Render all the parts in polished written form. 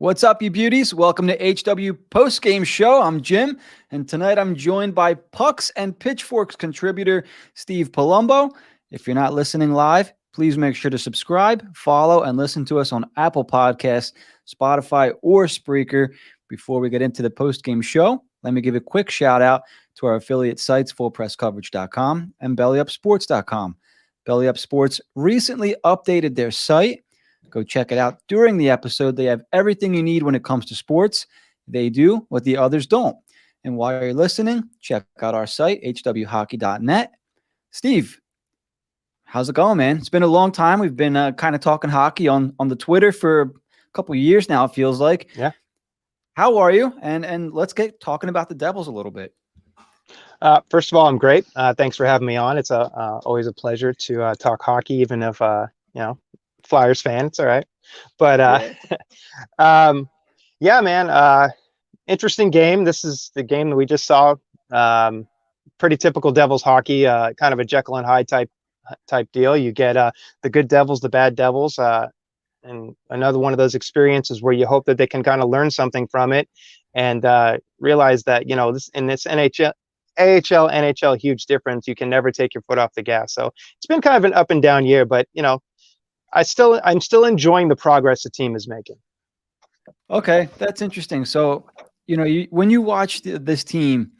What's up, you beauties? Welcome to HW Postgame Show. I'm Jim, and tonight I'm joined by Pucks and Pitchforks contributor Steve Palumbo. If you're not listening live, please make sure to subscribe, follow, and listen to us on Apple Podcasts, Spotify, or Spreaker. Before we get into the postgame show, let me give a quick shout out to our affiliate sites, fullpresscoverage.com and bellyupsports.com. Belly Up Sports recently updated their site. Go check it out during the episode. They have everything you need when it comes to sports. They do what the others don't. And while you're listening, check out our site, hwhockey.net. Steve, how's it going, man? It's been a long time. We've been kind of talking hockey on the Twitter for a couple of years now, it feels like. Yeah. How are you? And let's get talking about the Devils a little bit. First of all, I'm great. Thanks for having me on. It's always a pleasure to talk hockey, even if Flyers fan. It's all right. But yeah, man. Interesting game. This is the game that we just saw. Pretty typical Devils hockey. Kind of a Jekyll and Hyde type deal. You get the good Devils, the bad Devils, and another one of those experiences where you hope that they can kind of learn something from it and realize that this in this AHL, NHL, huge difference. You can never take your foot off the gas. So it's been kind of an up and down year, but I'm still enjoying the progress the team is making. Okay, that's interesting. So, when you watch this team,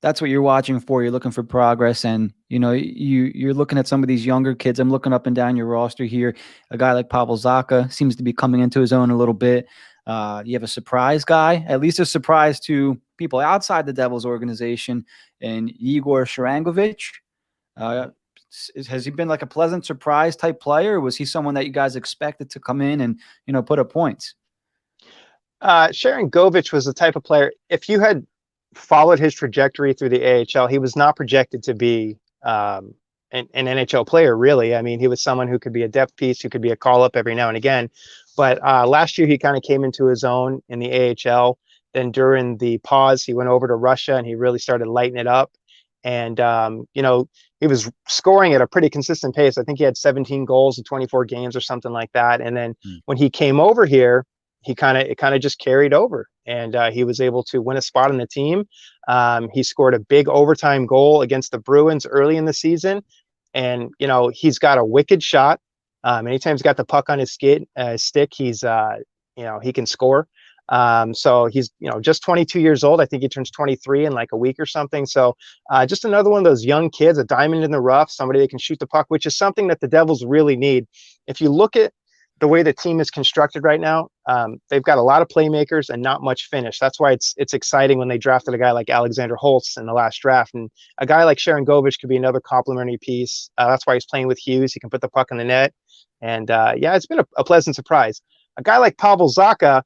that's what you're watching for. You're looking for progress, and you're looking at some of these younger kids. I'm looking up and down your roster here. A guy like Pavel Zacha seems to be coming into his own a little bit. You have a surprise guy, at least a surprise to people outside the Devils organization, and Igor Sharangovich. Has he been like a pleasant surprise type player? Or was he someone that you guys expected to come in and, put up points? Sharangovich was the type of player, if you had followed his trajectory through the AHL, he was not projected to be an NHL player, really. I mean, he was someone who could be a depth piece, who could be a call-up every now and again. But last year, he kind of came into his own in the AHL. Then during the pause, he went over to Russia, and he really started lighting it up. And, he was scoring at a pretty consistent pace. I think he had 17 goals in 24 games or something like that. And then when he came over here, it kind of just carried over, and he was able to win a spot on the team. He scored a big overtime goal against the Bruins early in the season. And, he's got a wicked shot. Anytime he's got the puck on his stick, he's, he can score. So he's, just 22 years old. I think he turns 23 in like a week or something. So just another one of those young kids, a diamond in the rough, somebody that can shoot the puck, which is something that the Devils really need. If you look at the way the team is constructed right now, they've got a lot of playmakers and not much finish. That's why it's exciting when they drafted a guy like Alexander Holtz in the last draft. And a guy like Sharangovich could be another complementary piece. That's why he's playing with Hughes. He can put the puck in the net. And it's been a pleasant surprise. A guy like Pavel Zacha,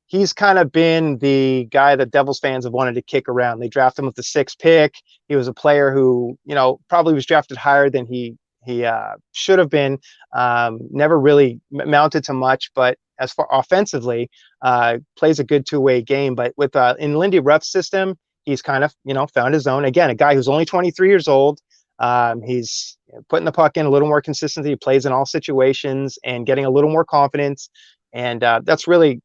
he's kind of been the guy that Devils fans have wanted to kick around. They drafted him with the 6th pick. He was a player who, probably was drafted higher than he should have been. Never really mounted to much, but as far offensively, plays a good two-way game. But with in Lindy Ruff's system, he's kind of found his own. Again, a guy who's only 23 years old. He's putting the puck in a little more consistency. He plays in all situations and getting a little more confidence. And that's really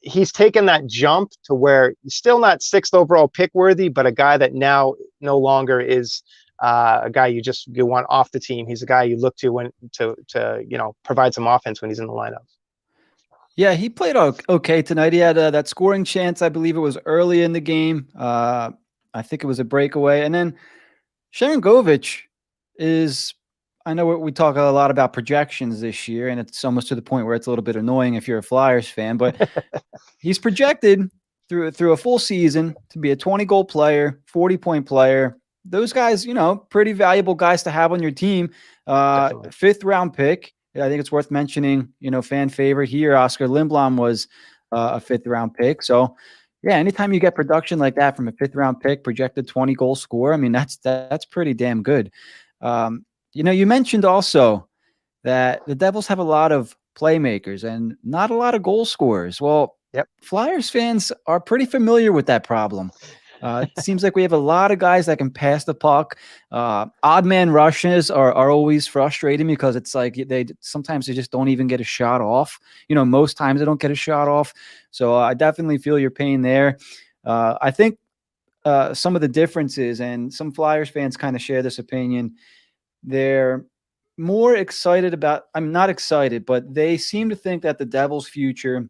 he's taken that jump to where he's still not 6th overall pick worthy, but a guy that now no longer is a guy you want off the team. He's a guy you look to when to provide some offense when he's in the lineup. Yeah, he played okay tonight. He had that scoring chance. I believe it was early in the game. I think it was a breakaway. And then Sharangovich is, I know we talk a lot about projections this year, and it's almost to the point where it's a little bit annoying if you're a Flyers fan, but he's projected through a full season to be a 20-goal player, 40-point player. Those guys, pretty valuable guys to have on your team. 5th round pick. I think it's worth mentioning, fan favorite here, Oscar Lindblom was a 5th round pick. So yeah, anytime you get production like that from a 5th round pick, projected 20-goal scorer, I mean, that's pretty damn good. You mentioned also that the Devils have a lot of playmakers and not a lot of goal scorers. Well, yep. Flyers fans are pretty familiar with that problem. It seems like we have a lot of guys that can pass the puck. Odd man rushes are always frustrating because it's like they sometimes they just don't even get a shot off. Most times they don't get a shot off. So I definitely feel your pain there. I think some of the differences, and some Flyers fans kind of share this opinion. They're more excited about. I'm not excited, but they seem to think that the Devils' future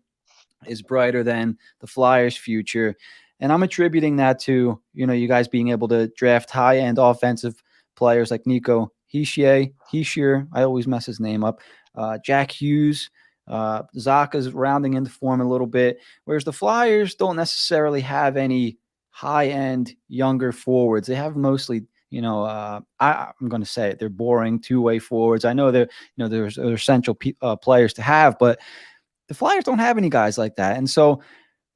is brighter than the Flyers' future. And I'm attributing that to, you guys being able to draft high-end offensive players like Nico Hischier. I always mess his name up. Jack Hughes. Zaka's rounding into form a little bit, whereas the Flyers don't necessarily have any high-end younger forwards. They have mostly, I'm going to say it, they're boring two-way forwards. I know they're essential players to have, but the Flyers don't have any guys like that. And so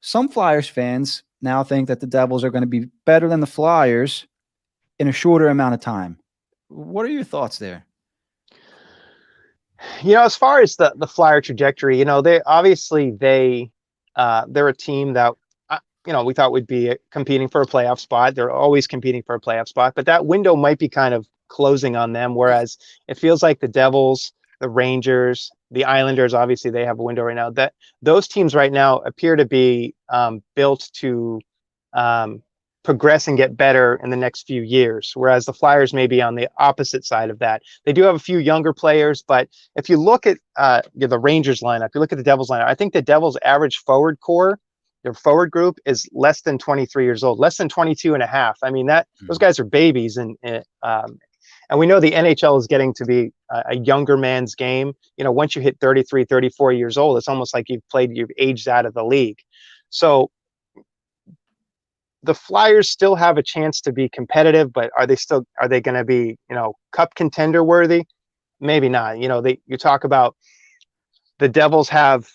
some Flyers fans now think that the Devils are going to be better than the Flyers in a shorter amount of time. What are your thoughts there? As far as the Flyer trajectory, they obviously they're a team that we thought would be competing for a playoff spot. They're always competing for a playoff spot, but that window might be kind of closing on them. Whereas it feels like the Devils, the Rangers, the Islanders, obviously they have a window right now. That those teams right now appear to be built to progress and get better in the next few years, whereas the Flyers may be on the opposite side of that. They do have a few younger players, but if you look at the Rangers lineup, you look at the Devils lineup, I think the Devils' average forward core, their forward group, is less than 23 years old, less than 22 and a half. I mean, those guys are babies, and we know the NHL is getting to be a younger man's game. Once you hit 33, 34 years old, it's almost like you've aged out of the league. So the Flyers still have a chance to be competitive, but are they going to be, cup contender worthy? Maybe not. You talk about the Devils have,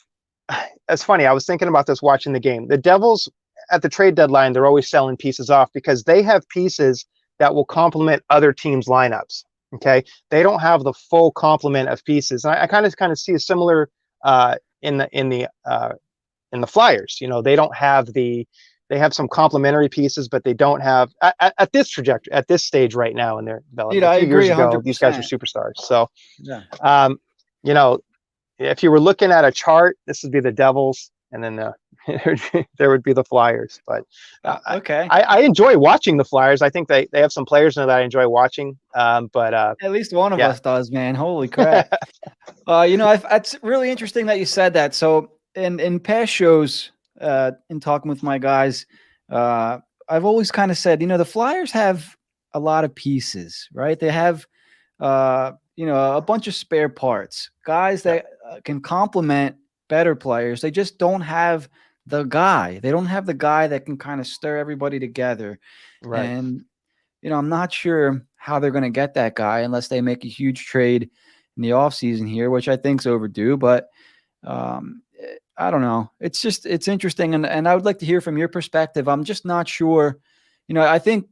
it's funny. I was thinking about this watching the game. The Devils at the trade deadline, they're always selling pieces off because they have pieces that will complement other teams' lineups. Okay. They don't have the full complement of pieces. And I kind of see a similar, in the Flyers. They don't have they have some complementary pieces, but they don't have at this trajectory, at this stage right now in their development. I A few agree years ago, these guys were 100%. superstars. So, Yeah. If you were looking at a chart, this would be the Devils, and then there would be the Flyers. But Okay. I enjoy watching the Flyers. I think they have some players now that I enjoy watching. But At least one of yeah. us does, man. Holy crap. It's really interesting that you said that. So in past shows, in talking with my guys, I've always kind of said, the Flyers have a lot of pieces, right? They have, a bunch of spare parts, guys that can complement better players. They just don't have the guy. They don't have the guy that can kind of stir everybody together. Right. And, I'm not sure how they're going to get that guy unless they make a huge trade in the offseason here, which I think is overdue. But I don't know. It's interesting. And I would like to hear from your perspective. I'm just not sure. I think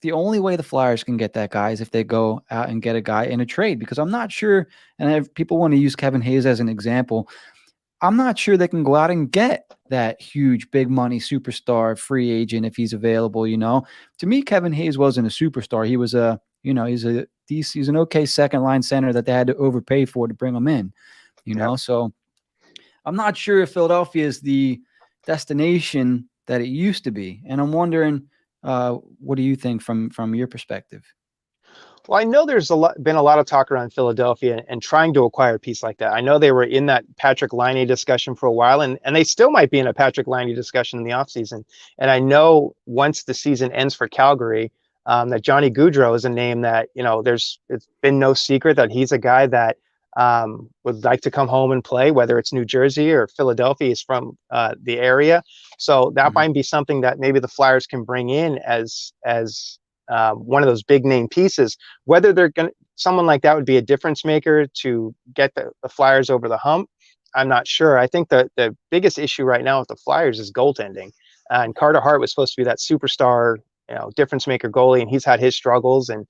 the only way the Flyers can get that guy is if they go out and get a guy in a trade, because I'm not sure. And if people want to use Kevin Hayes as an example, I'm not sure they can go out and get that huge, big money superstar free agent if he's available. To me, Kevin Hayes wasn't a superstar. He was he's an okay second line center that they had to overpay for to bring him in. So I'm not sure if Philadelphia is the destination that it used to be, and I'm wondering, what do you think from your perspective? Well, I know there's been a lot of talk around Philadelphia and trying to acquire a piece like that. I know they were in that Patrick Laine discussion for a while, and they still might be in a Patrick Laine discussion in the offseason. And I know once the season ends for Calgary, that Johnny Gaudreau is a name that, it's been no secret that he's a guy that would like to come home and play, whether it's New Jersey or Philadelphia. Is from the area. So that might be something that maybe the Flyers can bring in as one of those big name pieces. Whether someone like that would be a difference maker to get the Flyers over the hump, I'm not sure. I think the biggest issue right now with the Flyers is goaltending. And Carter Hart was supposed to be that superstar, difference maker goalie, and he's had his struggles. And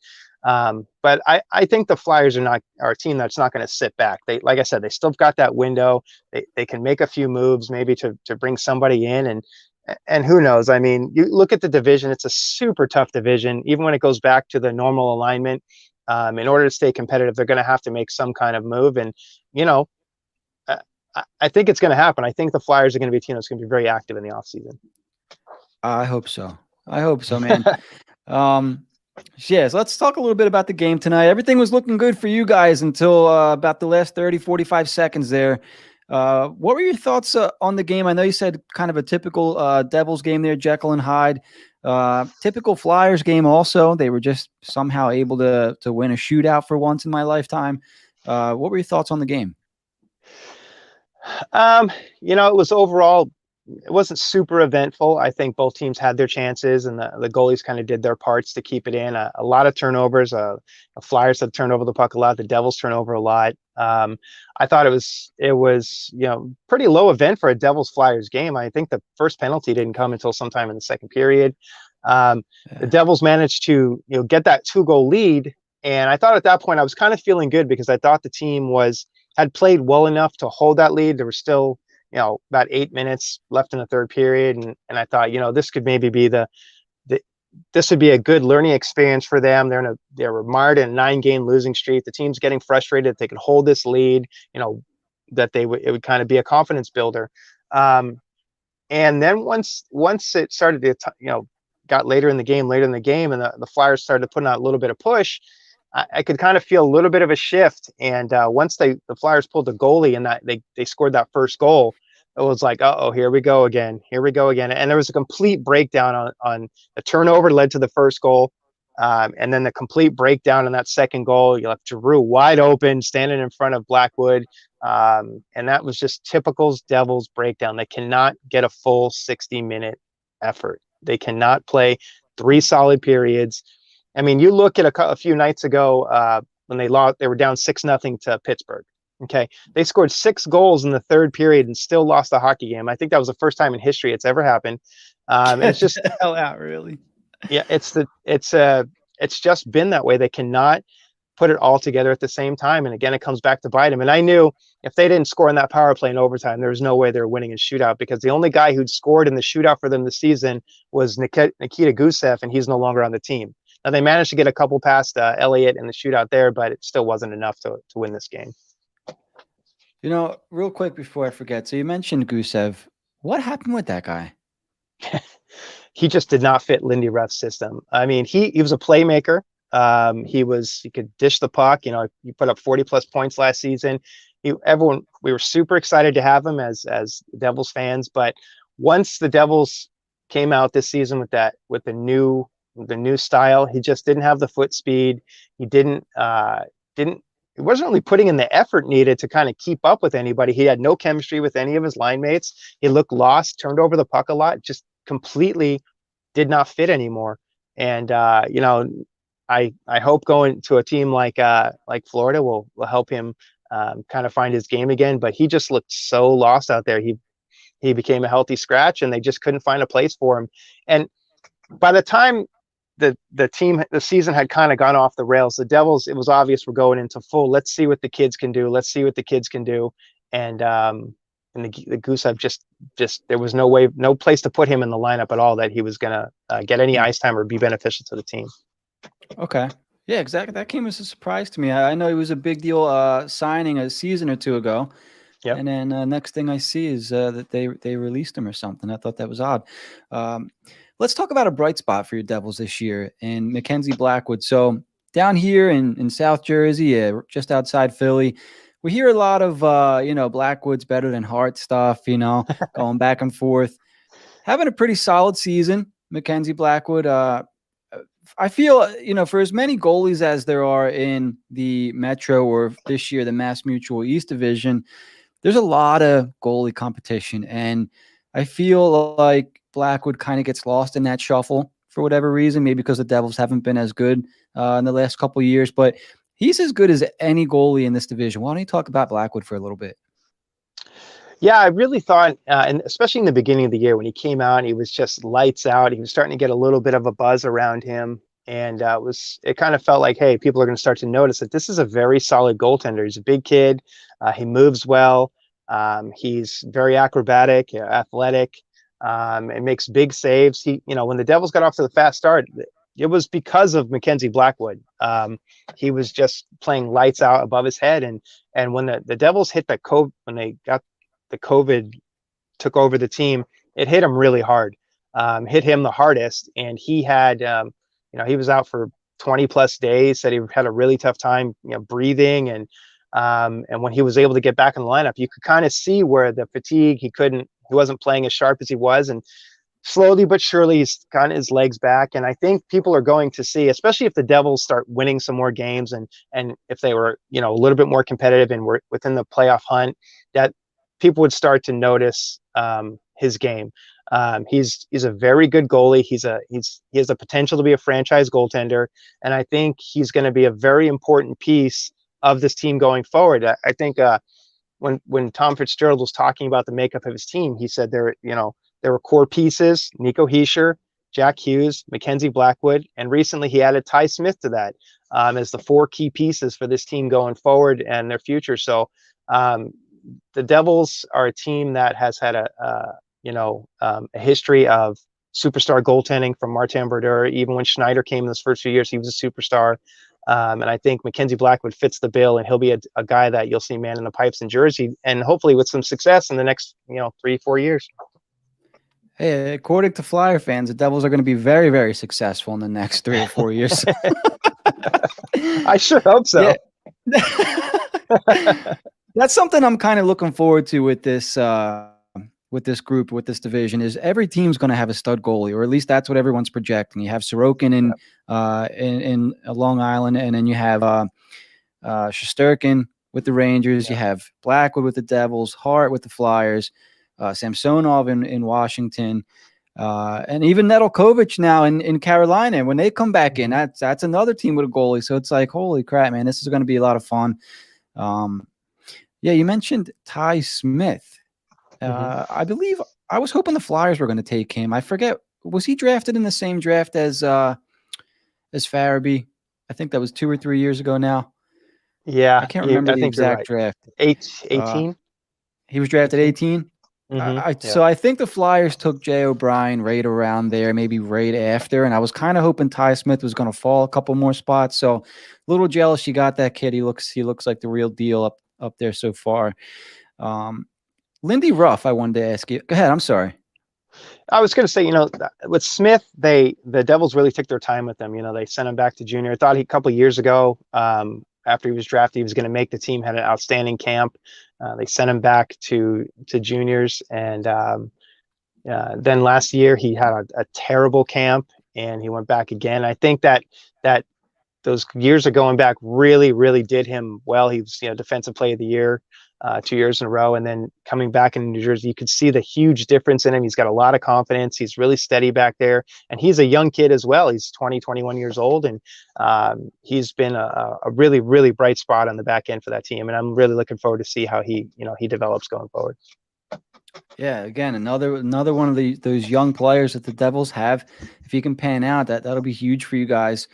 but I think the Flyers are a team that's not going to sit back. Like I said, they still got that window. They can make a few moves, maybe to bring somebody in, And who knows? I mean, you look at the division; it's a super tough division. Even when it goes back to the normal alignment, in order to stay competitive, they're going to have to make some kind of move. And you know, uh, I think it's going to happen. I think the Flyers are going to be a team that's going to be very active in the offseason. I hope so. I hope so, man. Um, yes, let's talk a little bit about the game tonight. Everything was looking good for you guys until about the last 30, 45 seconds there. What were your thoughts on the game? I know you said kind of a typical Devils game there, Jekyll and Hyde. Typical Flyers game also. They were just somehow able to win a shootout for once in my lifetime. What were your thoughts on the game? It was overall, it wasn't super eventful. I think both teams had their chances, and the goalies kind of did their parts to keep it in. A lot of turnovers. The Flyers have turned over the puck a lot. The Devils turn over a lot. I thought it was pretty low event for a Devils Flyers game. I think the first penalty didn't come until sometime in the second period. The Devils managed to get that 2-goal lead, and I thought at that point I was kind of feeling good because I thought the team had played well enough to hold that lead. There were still about 8 minutes left in the third period. And I thought, this could maybe be this would be a good learning experience for them. They're mired in a 9-game losing streak. The team's getting frustrated. If they could hold this lead, that it would kind of be a confidence builder. And then once it started to, got later in the game, and the Flyers started putting out a little bit of push, I could kind of feel a little bit of a shift. And once the Flyers pulled the goalie and that they scored that first goal, it was like, uh-oh, here we go again. And there was a complete breakdown on the turnover led to the first goal. And then the complete breakdown in that second goal. You left Giroux wide open, standing in front of Blackwood. And that was just typical Devils breakdown. They cannot get a full 60-minute effort. They cannot play 3 solid periods. I mean, you look at a few nights ago when they were down 6-0 to Pittsburgh. Okay, they scored 6 goals in the third period and still lost the hockey game. I think that was the first time in history it's ever happened. And it's just hell out, really. Yeah, it's just been that way. They cannot put it all together at the same time. And again, it comes back to bite them. And I knew if they didn't score in that power play in overtime, there was no way they were winning a shootout, because the only guy who'd scored in the shootout for them this season was Nikita Gusev, and he's no longer on the team. Now, they managed to get a couple past Elliott in the shootout there, but it still wasn't enough to win this game. Real quick before I forget, so you mentioned Gusev. What happened with that guy? He just did not fit Lindy Ruff's system. I mean, he was a playmaker. He could dish the puck. He put up 40+ points last season. We were super excited to have him as Devils fans. But once the Devils came out this season with the new style, he just didn't have the foot speed. He wasn't really putting in the effort needed to kind of keep up with anybody. He had no chemistry with any of his line mates. He looked lost, turned over the puck a lot, just completely did not fit anymore. And I hope going to a team like Florida will help him kind of find his game again. But he just looked so lost out there. He became a healthy scratch, and they just couldn't find a place for him. And by the time the season had kind of gone off the rails, the Devils, it was obvious, were going into full, let's see what the kids can do. And the Gusev just there was no place to put him in the lineup at all that he was going to get any ice time or be beneficial to the team. Okay. Yeah, exactly. That came as a surprise to me. I know he was a big deal signing a season or two ago. Yep. And then next thing I see is that they released him or something. I thought that was odd. Let's talk about a bright spot for your Devils this year and Mackenzie Blackwood. So down here in South Jersey, just outside Philly, we hear a lot of, Blackwood's better than Hart stuff, going back and forth. Having a pretty solid season, Mackenzie Blackwood. I feel, for as many goalies as there are in the Metro, or this year, the Mass Mutual East Division, there's a lot of goalie competition. And I feel like Blackwood kind of gets lost in that shuffle for whatever reason, maybe because the Devils haven't been as good in the last couple of years, but he's as good as any goalie in this division. Why don't you talk about Blackwood for a little bit? Yeah, I really thought, and especially in the beginning of the year when he came out, he was just lights out. He was starting to get a little bit of a buzz around him. And it kind of felt like, hey, people are going to start to notice that this is a very solid goaltender. He's a big kid. He moves well. He's very acrobatic, athletic. and makes big saves. When the Devils got off to the fast start, it was because of Mackenzie Blackwood. He was just playing lights out above his head, and when the Devils hit that COVID, when they got the COVID took over the team, it hit him really hard. Hit him the hardest, and he had, he was out for 20 plus days. Said he had a really tough time, breathing, and when he was able to get back in the lineup, you could kind of see where the fatigue. He wasn't playing as sharp as he was, and slowly but surely he's gotten his legs back. And I think people are going to see, especially if the Devils start winning some more games, and if they were, a little bit more competitive and were within the playoff hunt, that people would start to notice his game. He's a very good goalie. He has the potential to be a franchise goaltender, and I think he's going to be a very important piece of this team going forward. I think when Tom Fitzgerald was talking about the makeup of his team, he said there were core pieces: Nico Hischier, Jack Hughes, Mackenzie Blackwood, and recently he added Ty Smith to that as the 4 key pieces for this team going forward and their future. So the Devils are a team that has had a history of superstar goaltending from Martin Brodeur. Even when Schneider came in those first few years, he was a superstar. And I think Mackenzie Blackwood fits the bill, and he'll be a guy that you'll see man in the pipes in Jersey, and hopefully with some success in the next 3-4 years. Hey, according to Flyer fans, the Devils are going to be very, very successful in the next 3 or 4 years. I sure hope so. Yeah. That's something I'm kind of looking forward to with this group, with this division, is every team's going to have a stud goalie, or at least that's what everyone's projecting. You have Sorokin in Long Island, and then you have Shesterkin with the Rangers. You have Blackwood with the Devils, Hart with the Flyers, Samsonov in Washington, and even Nedeljkovic now in Carolina. When they come back in, that's another team with a goalie. So it's like, holy crap, man, this is going to be a lot of fun. Yeah, you mentioned Ty Smith. I believe I was hoping the Flyers were going to take him. I forget, was he drafted in the same draft as Farabee? I think that was 2 or 3 years ago now. Yeah, I can't remember the exact right. draft. 18. He was drafted 18. So I think the Flyers took Jay O'Brien right around there, maybe right after, and I was kind of hoping Ty Smith was going to fall a couple more spots. So a little jealous you got that kid. He looks like the real deal up there so far. Lindy Ruff, I wanted to ask you. Go ahead. I'm sorry. I was going to say, with Smith, the Devils really took their time with him. They sent him back to junior. I thought a couple of years ago, after he was drafted, he was going to make the team, had an outstanding camp. They sent him back to juniors. And then last year he had a terrible camp, and he went back again. I think that those years of going back really, really did him well. He was, defensive player of the year 2 years in a row. And then coming back in New Jersey, you could see the huge difference in him. He's got a lot of confidence. He's really steady back there. And he's a young kid as well. He's 20, 21 years old. And he's been a really, really bright spot on the back end for that team. And I'm really looking forward to see how he develops going forward. Yeah, again, another one of those young players that the Devils have. If he can pan out, that'll be huge for you guys.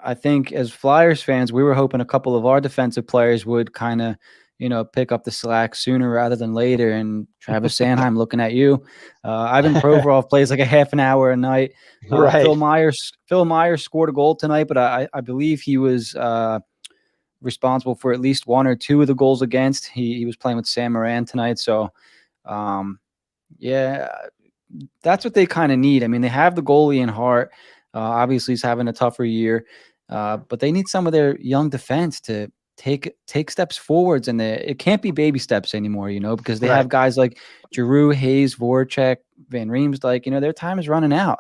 I think as Flyers fans, we were hoping a couple of our defensive players would kind of, pick up the slack sooner rather than later. And Travis Sanheim, looking at you. Ivan Provorov plays like a half an hour a night. Right. Phil Myers scored a goal tonight, but I believe he was responsible for at least 1 or 2 of the goals against. He was playing with Sam Moran tonight. So, yeah, that's what they kind of need. I mean, they have the goalie in Hart. Obviously, he's having a tougher year, but they need some of their young defense to take steps forwards, and it can't be baby steps anymore, because they have guys like Giroux, Hayes, Voracek, Van Riemsdyk. Their time is running out.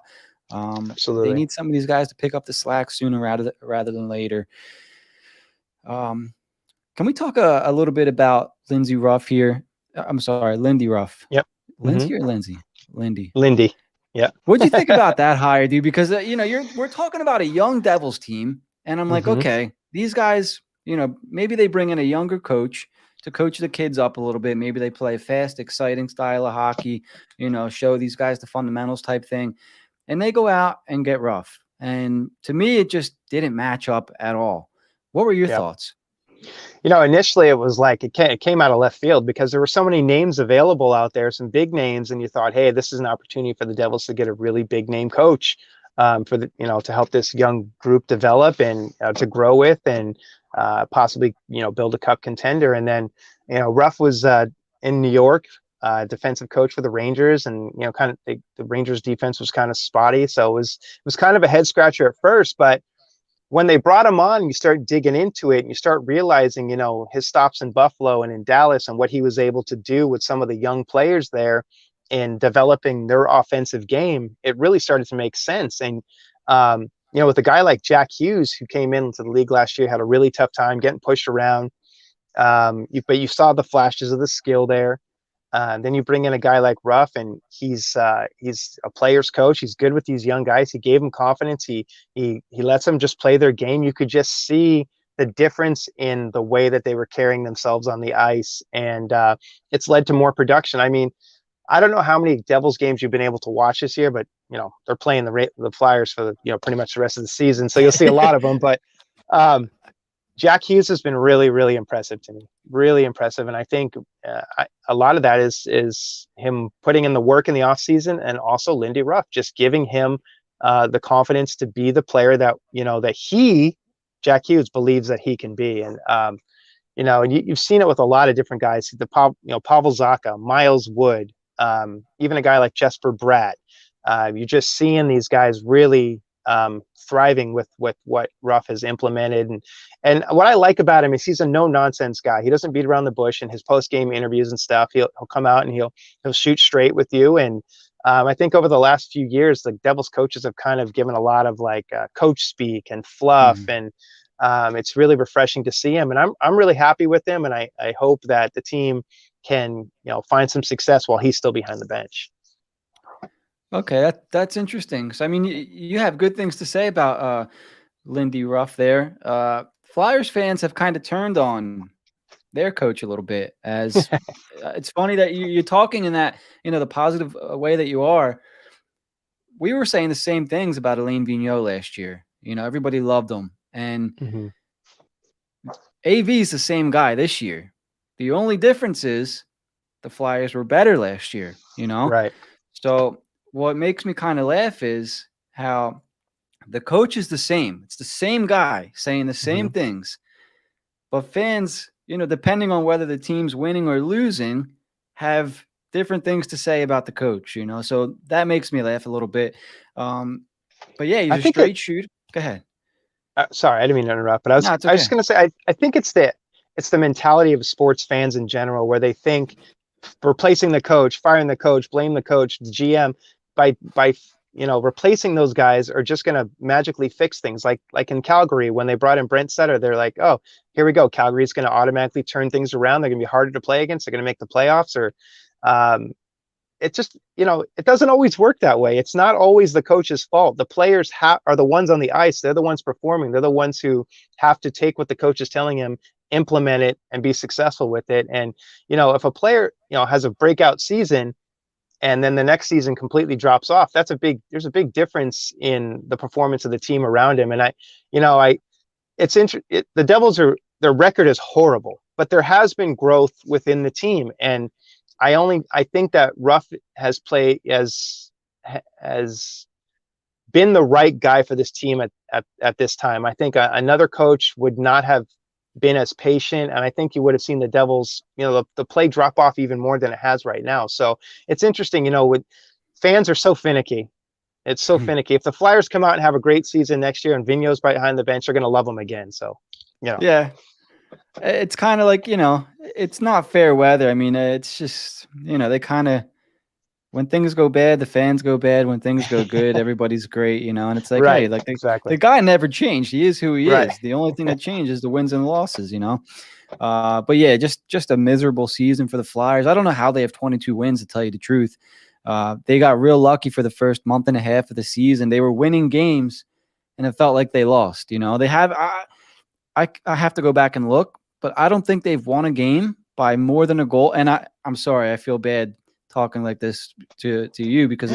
Absolutely. They need some of these guys to pick up the slack sooner rather than later. Can we talk a little bit about Lindsey Ruff here? I'm sorry, Lindy Ruff. Yep. Lindsey or Lindsay? Lindy. Yeah. What'd you think about that hire, dude? Because we're talking about a young Devils team, and I'm like, okay, these guys, maybe they bring in a younger coach to coach the kids up a little bit. Maybe they play a fast, exciting style of hockey, show these guys the fundamentals type thing, and they go out and get Ruff. And to me, it just didn't match up at all. What were your thoughts? Initially it was like it came out of left field because there were so many names available out there, some big names, and you thought, hey, this is an opportunity for the Devils to get a really big name coach for the to help this young group develop and to grow with and possibly build a cup contender. And then Ruff was in New York, defensive coach for the Rangers, and kind of the Rangers defense was kind of spotty, so it was kind of a head scratcher at first, but when they brought him on, you start digging into it and you start realizing, his stops in Buffalo and in Dallas and what he was able to do with some of the young players there in developing their offensive game. It really started to make sense. And, with a guy like Jack Hughes, who came into the league last year, had a really tough time getting pushed around. But you saw the flashes of the skill there. Then you bring in a guy like Ruff, and he's a player's coach. He's good with these young guys. He gave them confidence. He lets them just play their game. You could just see the difference in the way that they were carrying themselves on the ice, and it's led to more production. I mean, I don't know how many Devils games you've been able to watch this year, but they're playing the Flyers for pretty much the rest of the season, so you'll see a lot of them. But Jack Hughes has been really, really impressive to me. Really impressive, and I think a lot of that is him putting in the work in the off season, and also Lindy Ruff just giving him the confidence to be the player that that Jack Hughes believes that he can be. And and you've seen it with a lot of different guys. Pavel Zacha, Miles Wood, even a guy like Jesper Bratt. You're just seeing these guys really thriving with what Ruff has implemented, and what I like about him is he's a no nonsense guy. He doesn't beat around the bush in his post game interviews and stuff. He'll come out and he'll shoot straight with you. And I think over the last few years, the Devils coaches have kind of given a lot of like coach speak and fluff, and it's really refreshing to see him. And I'm really happy with him, and I hope that the team can find some success while he's still behind the bench. Okay, that's interesting. So I mean, you have good things to say about Lindy Ruff there. Flyers fans have kind of turned on their coach a little bit. As it's funny that you're talking in that the positive way that you are. We were saying the same things about Alain Vigneault last year. Everybody loved him, and AV is the same guy this year. The only difference is the Flyers were better last year. Right. So what makes me kind of laugh is how the coach is the same. It's the same guy saying the same things, but fans, depending on whether the team's winning or losing, have different things to say about the coach, so that makes me laugh a little bit. But yeah, he's a straight shooter. Go ahead. Sorry, I didn't mean to interrupt, but I was just going to say, I think it's the mentality of sports fans in general, where they think replacing the coach, firing the coach, blame the coach, the GM, by replacing those guys are just going to magically fix things. Like in Calgary, when they brought in Brent Sutter, they're like, oh, here we go. Calgary's going to automatically turn things around. They're going to be harder to play against. They're going to make the playoffs. Or it just, it doesn't always work that way. It's not always the coach's fault. The players are the ones on the ice. They're the ones performing. They're the ones who have to take what the coach is telling him, implement it, and be successful with it. And, if a player, has a breakout season, and then the next season completely drops off, there's a big difference in the performance of the team around him. And the Devils their record is horrible, but there has been growth within the team. And I think that Ruff has been the right guy for this team at this time. I think another coach would not have been as patient, and I think you would have seen the Devils, the play drop off even more than it has right now. So it's interesting, with fans are so finicky. It's so finicky. If the Flyers come out and have a great season next year and Vigneault's behind the bench, they're going to love him again. So, yeah, it's kind of like, it's not fair weather. I mean, it's just, they kind of, when things go bad, the fans go bad. When things go good, everybody's great, and it's like, right, hey, like exactly. the guy never changed. He is who he Right. is. The only thing that changed is the wins and losses, But yeah, just a miserable season for the Flyers. I don't know how they have 22 wins, to tell you the truth. They got real lucky for the first month and a half of the season. They were winning games, and it felt like they lost. They have. I have to go back and look, but I don't think they've won a game by more than a goal. And I'm sorry, I feel bad talking like this to you, because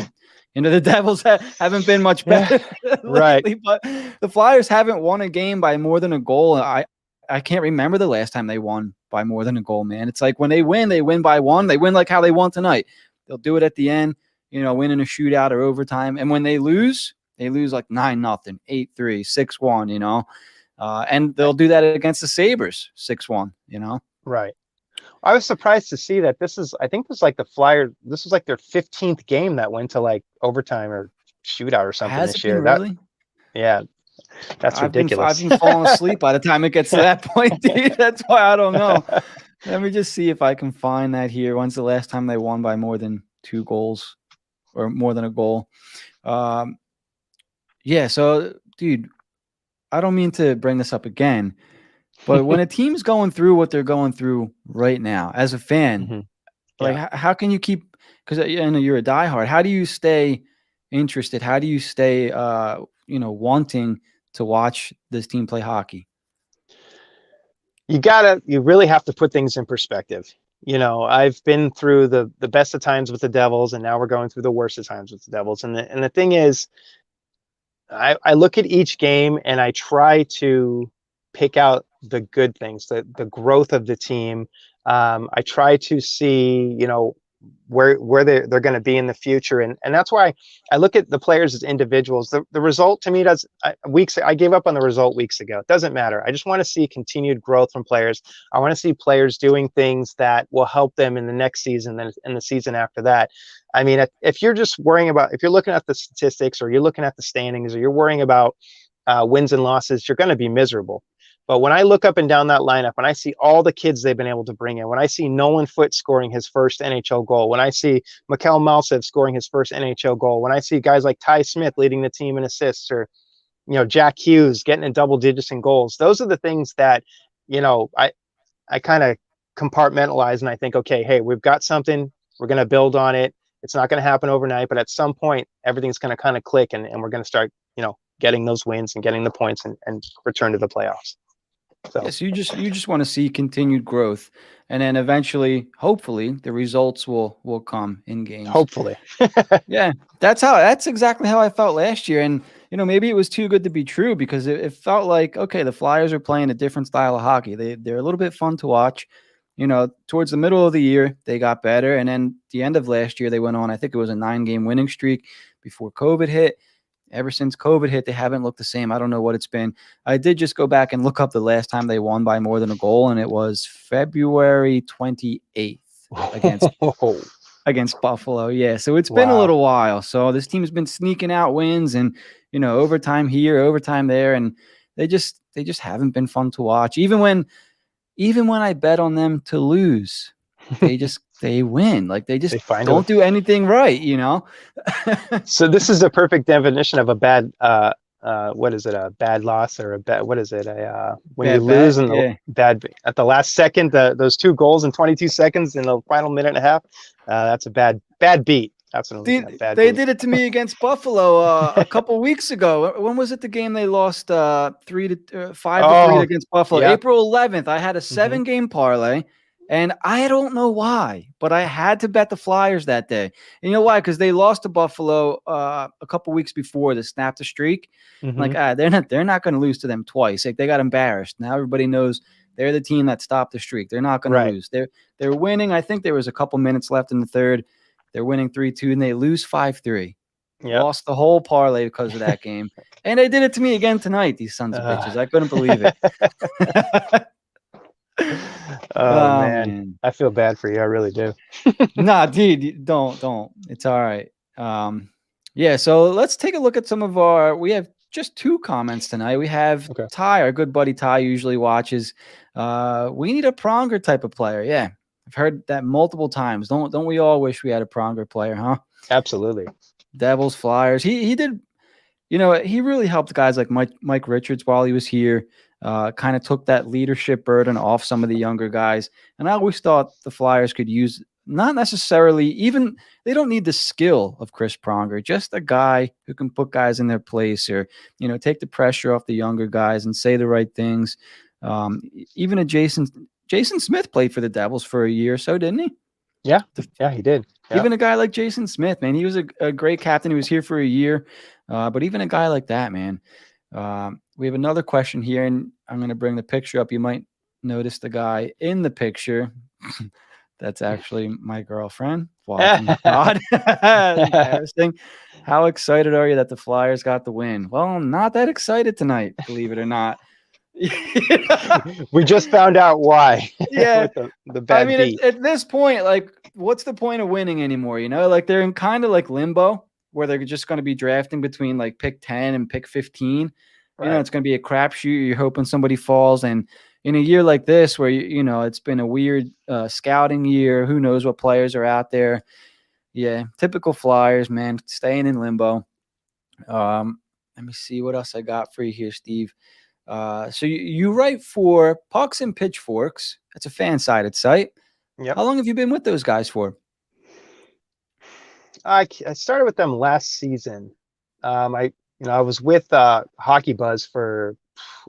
the Devils haven't been much better lately, right. But the Flyers haven't won a game by more than a goal, I I can't remember the last time they won by more than a goal, man. It's like when they win by one. They win like how they won tonight. They'll do it at the end, win in a shootout or overtime. And when they lose like 9-0, 8-3, 6-1, and they'll do that against the Sabres, 6-1, Right. I was surprised to see that I think this is like the Flyers. This was like their 15th game that went to like overtime or shootout or something Has this it been year. really? Yeah, that's I've ridiculous. been falling asleep by the time it gets to that point, dude. That's why I don't know. Let me just see if I can find that here. When's the last time they won by more than 2 goals or more than a goal? Yeah, so dude, I don't mean to bring this up again, but when a team's going through what they're going through right now, as a fan, Hmm. like Yeah. how can you keep? Because I know you're a diehard. How do you stay interested? How do you stay, wanting to watch this team play hockey? You really have to put things in perspective. I've been through the best of times with the Devils, and now we're going through the worst of times with the Devils. And the thing is, I look at each game and I try to pick out the good things, the growth of the team. I try to see, where they're going to be in the future, and that's why I look at the players as individuals. The result to me I gave up on the result weeks ago. It doesn't matter. I just want to see continued growth from players. I want to see players doing things that will help them in the next season and in the season after that. I mean, if you're just worrying about, if you're looking at the statistics or you're looking at the standings or you're worrying about wins and losses, you're going to be miserable. But when I look up and down that lineup, when I see all the kids they've been able to bring in, when I see Nolan Foote scoring his first NHL goal, when I see Mikhail Maltsev scoring his first NHL goal, when I see guys like Ty Smith leading the team in assists, or Jack Hughes getting in double digits in goals, those are the things that I kind of compartmentalize, and I think, okay, hey, we've got something, we're going to build on it. It's not going to happen overnight, but at some point, everything's going to kind of click, and we're going to start, getting those wins and getting the points and return to the playoffs. So Yes, you just want to see continued growth, and then eventually, hopefully, the results will come in games. hopefully. Yeah, that's exactly how I felt last year, and maybe it was too good to be true because it felt like, okay, the Flyers are playing a different style of hockey. They're a little bit fun to watch. Towards the middle of the year, they got better, and then the end of last year, they went on. I think it was a 9-game winning streak before COVID hit. Ever since COVID hit, they haven't looked the same. I don't know what it's been. I did just go back and look up the last time they won by more than a goal, and it was February 28th against Buffalo. Yeah, so it's been a Wow. little while. So this team's been sneaking out wins and overtime here, overtime there, and they just haven't been fun to watch. Even when I bet on them to lose, they win. Like they just They find don't it. do anything right. So this is a perfect definition of a bad what is it, a bad loss, or a bad, what is it, a when you Bad lose bet. in the Yeah. bad at the last second, those 2 goals in 22 seconds in the final minute and a half, that's a bad beat. That's what I'm looking at. Bad They beat. did it to me against Buffalo a couple weeks ago. When was it? The game they lost 5-3 Oh, against Buffalo. yeah. April 11th. I had a Hmm. 7-game parlay, and I don't know why, but I had to bet the Flyers that day. And you know why? Because they lost to Buffalo a couple weeks before to snap the streak. I'm Hmm. like, they're not going to lose to them twice. Like they got embarrassed. Now everybody knows they're the team that stopped the streak. They're not going to Right. lose. They're winning. I think there was a couple minutes left in the third. They're winning 3-2, and they lose 5-3. Yep. Lost the whole parlay because of that game. And they did it to me again tonight, these sons of Uh, bitches. I couldn't believe it. oh Oh, man, man. I feel bad for you. I really do. Nah, dude, don't. It's all right. Yeah, so let's take a look at some of we have just 2 comments tonight. We have Okay. Ty, our good buddy Ty usually watches. We need a Pronger type of player. Yeah. I've heard that multiple times. Don't we all wish we had a Pronger player, huh? Absolutely. Devils, Flyers. He did, he really helped guys like Mike Richards while he was here. Kind of took that leadership burden off some of the younger guys. And I always thought the Flyers could use, not necessarily, even they don't need the skill of Chris Pronger, just a guy who can put guys in their place, or take the pressure off the younger guys and say the right things. Even a Jason Smith played for the Devils for a year or so, didn't he? Yeah. Yeah, he did. Yeah. Even a guy like Jason Smith, man, he was a great captain. He was here for a year. But even a guy like that, man, we have another question here, and I'm going to bring the picture up. You might notice the guy in the picture. That's actually my girlfriend watching the pod. Embarrassing. How excited are you that the Flyers got the win? Well, not that excited tonight, believe it or not. We just found out why. Yeah. With the I bad mean, beat. at this point, like, what's the point of winning anymore? You know, like they're in kind of like limbo where they're just going to be drafting between like pick 10 and pick 15. You know, Right. it's going to be a crapshoot. You're hoping somebody falls. And in a year like this, where, you know, it's been a weird scouting year, who knows what players are out there. Yeah. Typical Flyers, man, staying in limbo. Let me see what else I got for you here, Steve. So you write for Pucks and Pitchforks. That's a fan-sided site. Yep. How long have you been with those guys for? I started with them last season. I was with Hockey Buzz for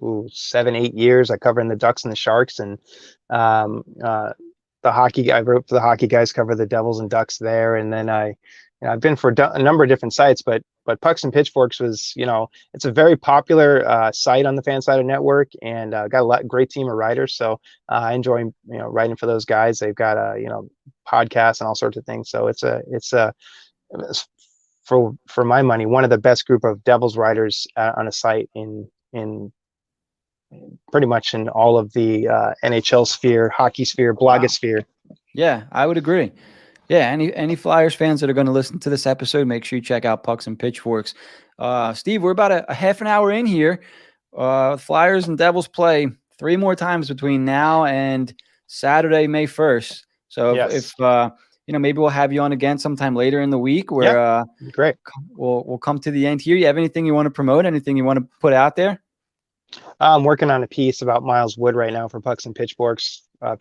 7-8 years. I covered the Ducks and the Sharks, and I wrote for the hockey guys, cover the Devils and Ducks there, and then I've been for a number of different sites, but Pucks and Pitchforks was, it's a very popular site on the Fansided network, and got a great team of writers. So I enjoy writing for those guys. They've got podcasts and all sorts of things. So it's for my money, one of the best group of Devils writers on a site in pretty much in all of the NHL sphere, hockey sphere, blogosphere. Yeah, I would agree. Yeah, any Flyers fans that are going to listen to this episode, make sure you check out Pucks and Pitchforks. Steve, we're about a half an hour in here. Flyers and Devils play 3 more times between now and Saturday, May 1st. So Yes. if maybe we'll have you on again sometime later in the week where great. We'll come to the end here. You have anything you want to promote? Anything you want to put out there? I'm working on a piece about Miles Wood right now for Pucks and Pitchforks. So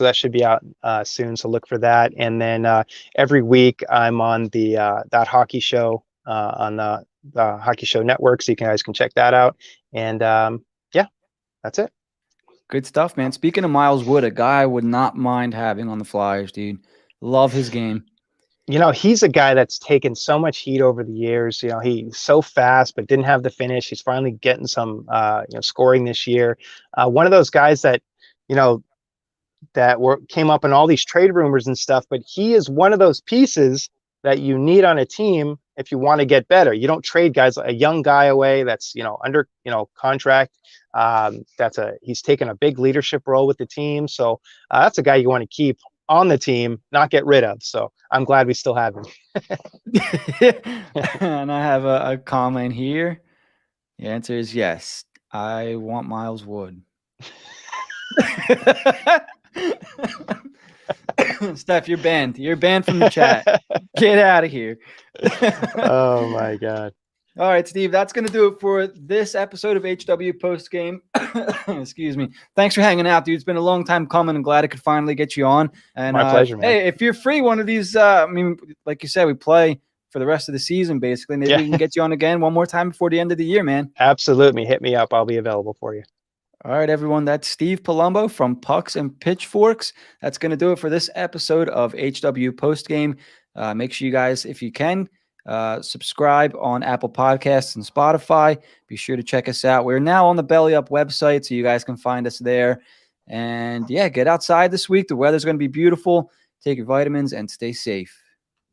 that should be out soon. So look for that. And then every week I'm on the That Hockey Show on the Hockey Show Network, so you guys can check that out. And that's it. Good stuff, man. Speaking of Miles Wood, a guy I would not mind having on the Flyers, dude. Love his game. He's a guy that's taken so much heat over the years. He's so fast, but didn't have the finish. He's finally getting some, scoring this year. One of those guys that, came up in all these trade rumors and stuff, but he is one of those pieces that you need on a team if you want to get better. You don't trade a young guy away that's, under, contract. He's taken a big leadership role with the team. So that's a guy you want to keep on the team, not get rid of. So I'm glad we still have him. And I have a comment here. The answer is yes. I want Miles Wood. Steph, you're banned. You're banned from the chat. Get out of here. Oh my God. All right, Steve, that's going to do it for this episode of HW Postgame. Excuse me. Thanks for hanging out, dude. It's been a long time coming. I'm glad I could finally get you on. And my pleasure, man. Hey, if you're free one of these, like you said, we play for the rest of the season, basically. Maybe we can get you on again one more time before the end of the year, man. Absolutely. Hit me up. I'll be available for you. All right, everyone. That's Steve Palumbo from Pucks and Pitchforks. That's going to do it for this episode of HW Postgame. Make sure you guys, if you can, subscribe on Apple Podcasts and Spotify. Be sure to check us out. We're now on the Belly Up website, so you guys can find us there. And yeah, get outside this week. The weather's going to be beautiful. Take your vitamins and stay safe.